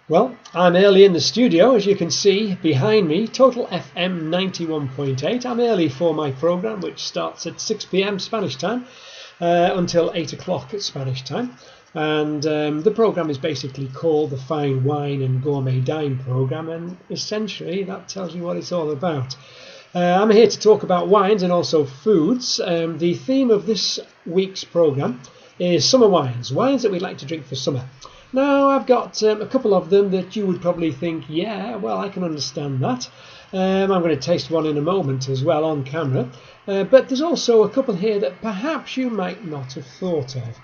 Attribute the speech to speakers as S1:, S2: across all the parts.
S1: Well, I'm early in the studio, as you can see behind me, Total FM 91.8. I'm early for my program, which starts at 6 p.m. Spanish time until 8 o'clock at Spanish time. And the program is basically called the Fine Wine and Gourmet Dine program, and essentially that tells you what it's all about. I'm here to talk about wines and also foods. The theme of this week's program is summer wines that we'd like to drink for summer. Now, I've got a couple of them that you would probably think, yeah, well, I can understand that. I'm going to taste one in a moment as well on camera. But there's also a couple here that perhaps you might not have thought of.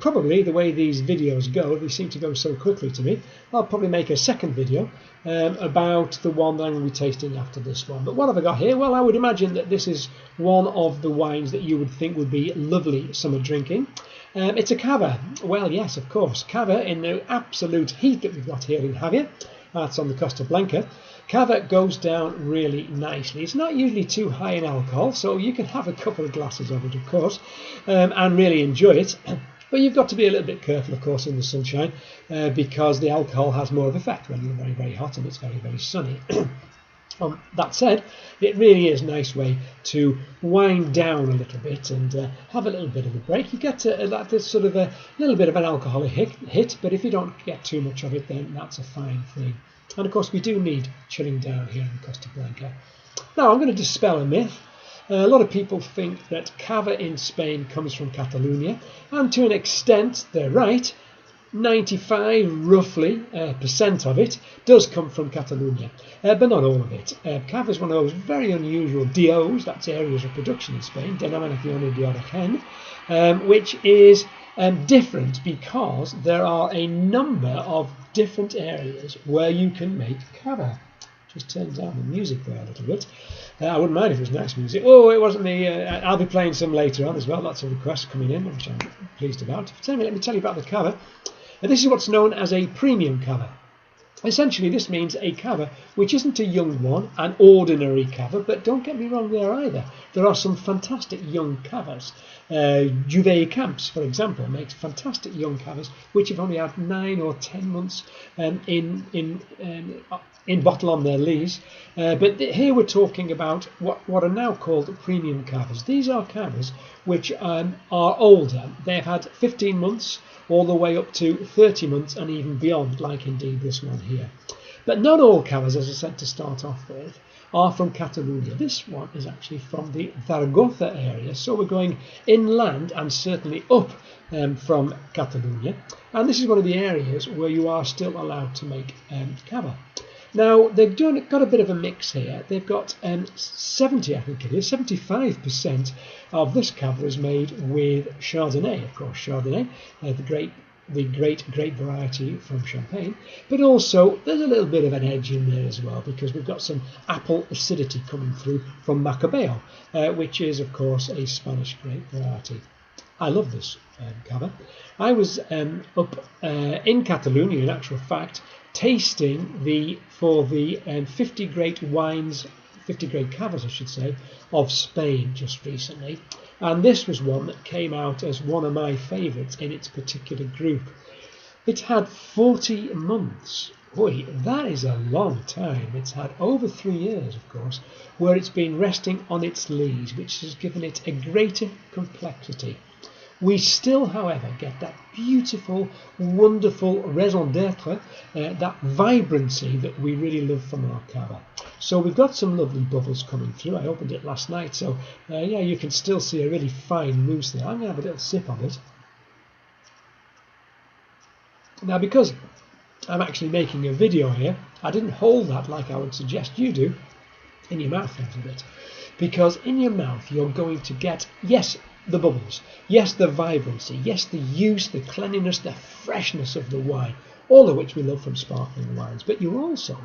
S1: Probably the way these videos go, they seem to go so quickly to me, I'll probably make a second video about the one that I'm going to be tasting after this one. But what have I got here? Well, I would imagine that this is one of the wines that you would think would be lovely summer drinking. It's a Cava. Well, yes, of course. Cava in the absolute heat that we've got here in Javier. That's on the Costa Blanca. Cava goes down really nicely. It's not usually too high in alcohol, so you can have a couple of glasses of it, of course, and really enjoy it. But you've got to be a little bit careful, of course, in the sunshine, because the alcohol has more of an effect when you're very, very hot and it's very, very sunny. That said, it really is a nice way to wind down a little bit and have a little bit of a break. You get that sort of a little bit of an alcoholic hit, but if you don't get too much of it, then that's a fine thing. And of course, we do need chilling down here in Costa Blanca. Now, I'm going to dispel a myth. A lot of people think that Cava in Spain comes from Cataluña, and to an extent, they're right. 95 roughly percent of it does come from Cataluña, but not all of it. Cava is one of those very unusual DOs, that's areas of production in Spain, denominación de origen, which is different because there are a number of different areas where you can make Cava. Just turn down the music there a little bit. I wouldn't mind if it was nice music. Oh, it wasn't me. I'll be playing some later on as well. Lots of requests coming in, which I'm pleased about. Let me tell you about the Cava. This is what's known as a Premium Cava. Essentially, this means a Cava which isn't a young one, an ordinary Cava, but don't get me wrong there either. There are some fantastic young Cavas. Juve Camps, for example, makes fantastic young Cavas which have only had 9 or 10 months in bottle on their lees. But here we're talking about what are now called Premium Cavas. These are Cavas which are older. They've had 15 months all the way up to 30 months and even beyond, like indeed this one here. But not all Cavas, as I said to start off with, are from Catalunya. This one is actually from the Zaragoza area, so we're going inland and certainly up from Catalunya. And this is one of the areas where you are still allowed to make Cava. Now, they've got a bit of a mix here. They've got 75% of this Cava is made with Chardonnay, of course, Chardonnay, the great grape variety from Champagne. But also, there's a little bit of an edge in there as well, because we've got some apple acidity coming through from Macabeo, which is, of course, a Spanish grape variety. I love this Cava. I was up in Catalonia, in actual fact, tasting for the 50 great Cavas, I should say, of Spain just recently, and this was one that came out as one of my favourites in its particular group. It had 40 months. Boy, that is a long time. It's had over 3 years, of course, where it's been resting on its lees, which has given it a greater complexity. We still, however, get that beautiful, wonderful raison d'être, that vibrancy that we really love from our Cava. So we've got some lovely bubbles coming through. I opened it last night, so yeah, you can still see a really fine mousse there. I'm going to have a little sip of it. Now, because I'm actually making a video here, I didn't hold that like I would suggest you do in your mouth a little bit. Because in your mouth, you're going to get, yes, the bubbles, yes, the vibrancy, yes, the use, the cleanliness, the freshness of the wine, all of which we love from sparkling wines. But you're also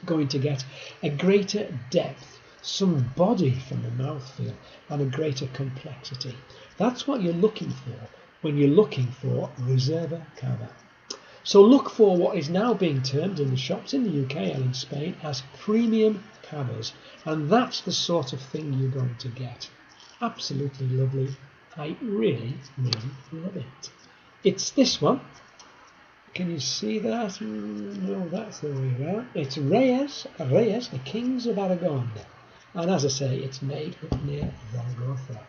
S1: going to get a greater depth, some body from the mouthfeel, and a greater complexity. That's what you're looking for when you're looking for Reserva Cava. So look for what is now being termed in the shops in the UK and in Spain as Premium Cavas, and that's the sort of thing you're going to get. Absolutely lovely. I really, really love it. It's this one, Can you see that? No, that's the way around. It's Reyes, the Kings of Aragon. And as I say, it's made up near Zaragoza.